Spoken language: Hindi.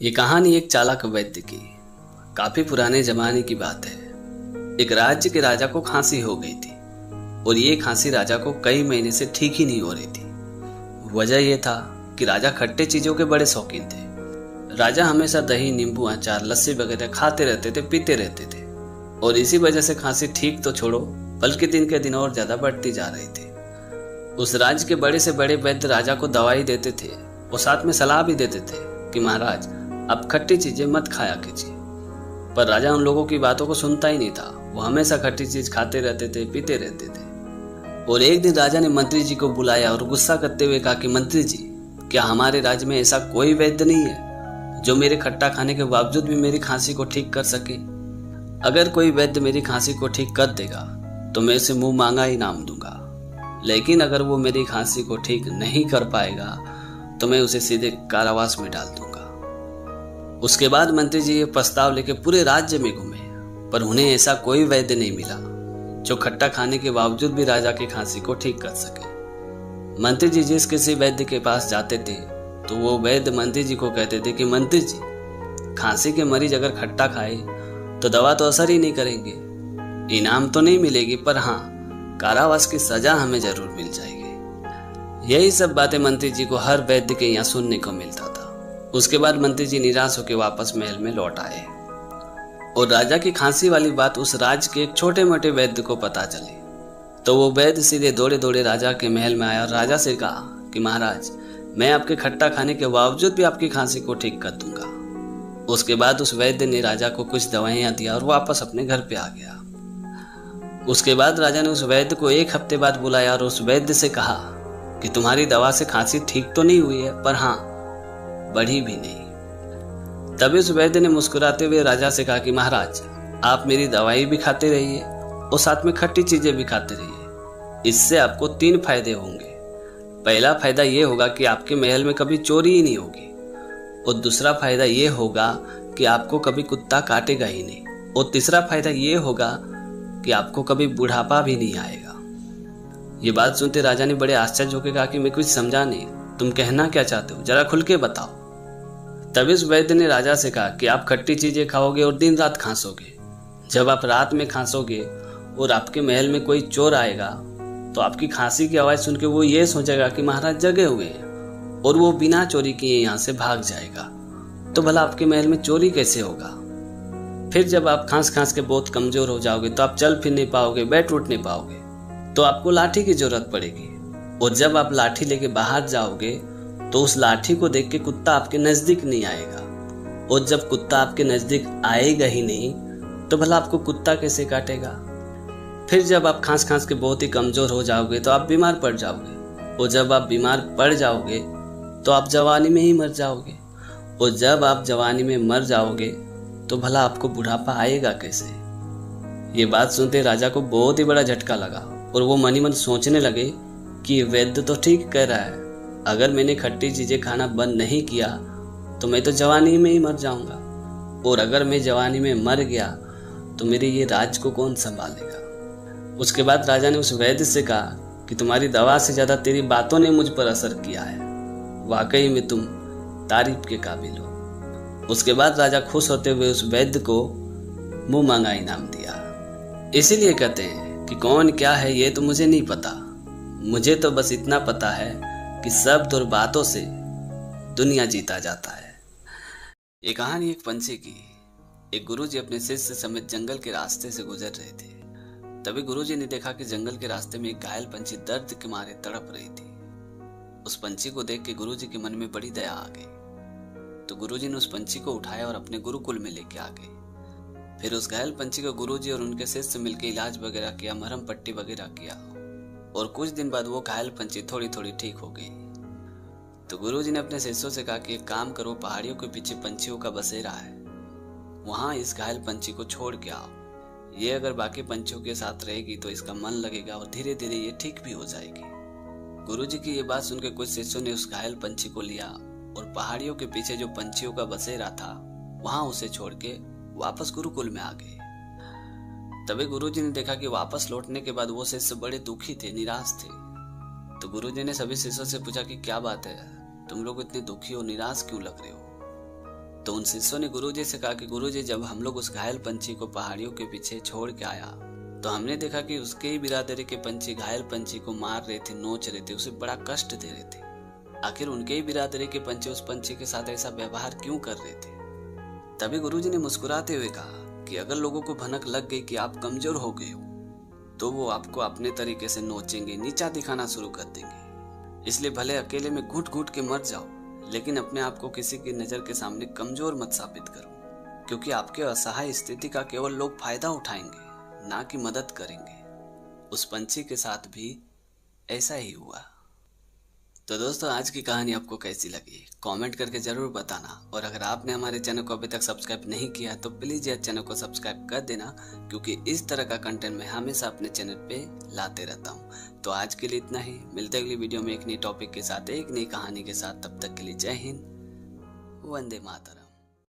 ये कहानी एक चालाक वैद्य की काफी पुराने जमाने की बात है। एक राज्य के राजा को खांसी हो गई थी और ये खांसी राजा को कई महीने से ठीक ही नहीं हो रही थी। वजह यह था कि राजा खट्टे चीजों के बड़े शौकीन थे। राजा हमेशा दही, नींबू, अचार, लस्सी वगैरह खाते रहते थे, पीते रहते थे और इसी वजह से खांसी ठीक तो छोड़ो बल्कि दिन के दिन और ज्यादा बढ़ती जा रही थी। उस राज्य के बड़े से बड़े वैद्य राजा को दवाई देते थे और साथ में सलाह भी देते थे कि महाराज आप खट्टी चीजें मत खाया कीजिए, पर राजा उन लोगों की बातों को सुनता ही नहीं था। वो हमेशा खट्टी चीज खाते रहते थे, पीते रहते थे। और एक दिन राजा ने मंत्री जी को बुलाया और गुस्सा करते हुए कहा कि मंत्री जी, क्या हमारे राज्य में ऐसा कोई वैद्य नहीं है जो मेरे खट्टा खाने के बावजूद भी मेरी खांसी को ठीक कर सके? अगर कोई वैद्य मेरी खांसी को ठीक कर देगा तो मैं उसे मुंह मांगा इनाम दूंगा, लेकिन अगर वो मेरी खांसी को ठीक नहीं कर पाएगा तो मैं उसे सीधे कारावास में डाल दूंगा। उसके बाद मंत्री जी ये प्रस्ताव लेके पूरे राज्य में घूमे, पर उन्हें ऐसा कोई वैद्य नहीं मिला जो खट्टा खाने के बावजूद भी राजा की खांसी को ठीक कर सके। मंत्री जी जिस किसी वैद्य के पास जाते थे तो वो वैद्य मंत्री जी को कहते थे कि मंत्री जी, खांसी के मरीज अगर खट्टा खाए तो दवा तो असर ही नहीं करेंगे, इनाम तो नहीं मिलेगी, पर हाँ कारावास की सजा हमें जरूर मिल जाएगी। यही सब बातें मंत्री जी को हर वैद्य के यहाँ सुनने को मिलता था। उसके बाद मंत्री जी निराश होकर वापस महल में लौट आए और राजा की खांसी वाली बात उस राज्य के एक छोटे मोटे वैद्य को पता चली। तो वो वैद्य सीधे दौड़े दौड़े राजा के महल में आया और राजा से कहा कि महाराज, मैं आपके खट्टा खाने के बावजूद भी आपकी खांसी को ठीक कर दूंगा। उसके बाद उस वैद्य ने राजा को कुछ दवाइयां दिया और वापस अपने घर पे आ गया। उसके बाद राजा ने उस वैद्य को एक हफ्ते बाद बुलाया और उस वैद्य से कहा कि तुम्हारी दवा से खांसी ठीक तो नहीं हुई है, पर हाँ बढ़ी भी नहीं। तभी उस वैद्य ने मुस्कुराते हुए राजा से कहा कि महाराज, आप मेरी दवाई भी खाते रहिए और साथ में खट्टी चीजें भी खाते रहिए। इससे आपको 3 फायदे होंगे। पहला फायदा ये होगा कि आपके महल में कभी चोरी ही नहीं होगी, और दूसरा फायदा ये होगा कि आपको कभी कुत्ता काटेगा ही नहीं, और तीसरा फायदा ये होगा कि आपको कभी बुढ़ापा भी नहीं आएगा। ये बात सुनते राजा ने बड़े आश्चर्य होकर कहा कि मैं कुछ समझा नहीं, तुम कहना क्या चाहते हो, जरा खुल के बताओ। तभी उस वैद्य ने राजा से कहा कि आप खट्टी चीजें खाओगे और दिन रात खांसोगे। जब आप रात में खांसोगे और आपके महल में कोई चोर आएगा तो आपकी खांसी की आवाज सुन के वो ये सोचेगा कि महाराज जगे हुए हैं और वो बिना चोरी किए यहाँ से भाग जाएगा। तो भला आपके महल में चोरी कैसे होगा? फिर जब आप खांस खांस के बहुत कमजोर हो जाओगे तो आप चल फिर नहीं पाओगे, बैठ उठ नहीं पाओगे, तो आपको लाठी की जरूरत पड़ेगी। और जब आप लाठी लेके बाहर जाओगे तो उस लाठी को देख के कुत्ता आपके नजदीक नहीं आएगा, और जब कुत्ता आपके नजदीक आएगा ही नहीं तो भला आपको कुत्ता कैसे काटेगा? फिर जब आप खांस खांस के बहुत ही कमजोर हो जाओगे तो आप बीमार पड़ जाओगे, और जब आप बीमार पड़ जाओगे तो आप जवानी में ही मर जाओगे, और जब आप जवानी में मर जाओगे तो भला आपको बुढ़ापा आएगा कैसे? ये बात सुनते राजा को बहुत ही बड़ा झटका लगा और वो मन ही मन सोचने लगे कि ये वैद्य तो ठीक कह रहा है, अगर मैंने खट्टी चीजें खाना बंद नहीं किया तो मैं तो जवानी में ही मर जाऊंगा, और अगर मैं जवानी में मर गया तो मेरे ये राज्य को कौन संभालेगा? उसके बाद राजा ने उस वैद्य से कहा कि तुम्हारी दवा से ज्यादा तेरी बातों ने मुझ पर असर किया है, वाकई में तुम तारीफ के काबिल हो। उसके बाद राजा खुश होते हुए उस वैद्य को मुंह मांगा इनाम दिया। इसीलिए कहते हैं कि कौन क्या है ये तो मुझे नहीं पता, मुझे तो बस इतना पता है कि सब दुर्बातों से दुनिया जीता जाता है। ये कहानी एक पंछी की। एक गुरुजी अपने शिष्य समेत जंगल के रास्ते से गुजर रहे थे। तभी गुरुजी ने देखा कि जंगल के रास्ते में एक घायल पंछी दर्द के मारे तड़प रही थी। उस पंछी को देख के गुरुजी के मन में बड़ी दया आ गई, तो गुरुजी ने उस पंछी को उठाया और अपने गुरुकुल में लेके आ गए। फिर उस घायल पंछी को गुरुजी और उनके शिष्य मिलकर इलाज वगैरह किया, मरहम पट्टी वगैरह किया, और कुछ दिन बाद वो घायल पंछी थोड़ी थोड़ी ठीक हो गई। तो गुरुजी ने अपने शिष्यों से कहा कि एक काम करो, पहाड़ियों के पीछे पंछियों का बसेरा है, वहां इस घायल पंछी को छोड़ के आओ। ये अगर बाकी पंछियों के साथ रहेगी तो इसका मन लगेगा और धीरे धीरे ये ठीक भी हो जाएगी। गुरुजी की ये बात सुनकर कुछ शिष्यों ने उस घायल पंछी को लिया और पहाड़ियों के पीछे जो पंछियों का बसेरा था वहां उसे छोड़ के वापस गुरुकुल में आ गए। तभी गुरुजी ने देखा कि वापस लौटने के बाद वो शिष्य बड़े दुखी थे, निराश थे। तो गुरुजी ने सभी शिष्यों से पूछा कि क्या बात है, तुम लोग इतने दुखी और निराश क्यों लग रहे हो? तो उन शिष्यों ने गुरुजी से कहा कि गुरुजी, जब हम लोग उस घायल पंछी को पहाड़ियों के पीछे छोड़ के आया तो हमने देखा कि उसके ही बिरादरी के पंछी घायल पंछी को मार रहे थे, नोच रहे थे, उसे बड़ा कष्ट दे रहे थे। आखिर उनके ही बिरादरी के पंछी उस पंछी के साथ ऐसा व्यवहार क्यों कर रहे थे? तभी गुरुजी ने मुस्कुराते हुए कहा कि अगर लोगों को भनक लग गई कि आप कमजोर हो गए हो तो वो आपको अपने तरीके से नोचेंगे, नीचा दिखाना शुरू कर देंगे। इसलिए भले अकेले में घुट घुट के मर जाओ, लेकिन अपने आप को किसी की नजर के सामने कमजोर मत साबित करो, क्योंकि आपके असहाय स्थिति का केवल लोग फायदा उठाएंगे, ना कि मदद करेंगे। उस पंछी के साथ भी ऐसा ही हुआ। तो दोस्तों, आज की कहानी आपको कैसी लगी कमेंट करके जरूर बताना। और अगर आपने हमारे चैनल को अभी तक सब्सक्राइब नहीं किया तो प्लीज यार चैनल को सब्सक्राइब कर देना, क्योंकि इस तरह का कंटेंट मैं हमेशा अपने चैनल पे लाते रहता हूँ। तो आज के लिए इतना ही, मिलते अगली वीडियो में एक नई टॉपिक के साथ, एक नई कहानी के साथ। तब तक के लिए जय हिंद, वंदे मातरम।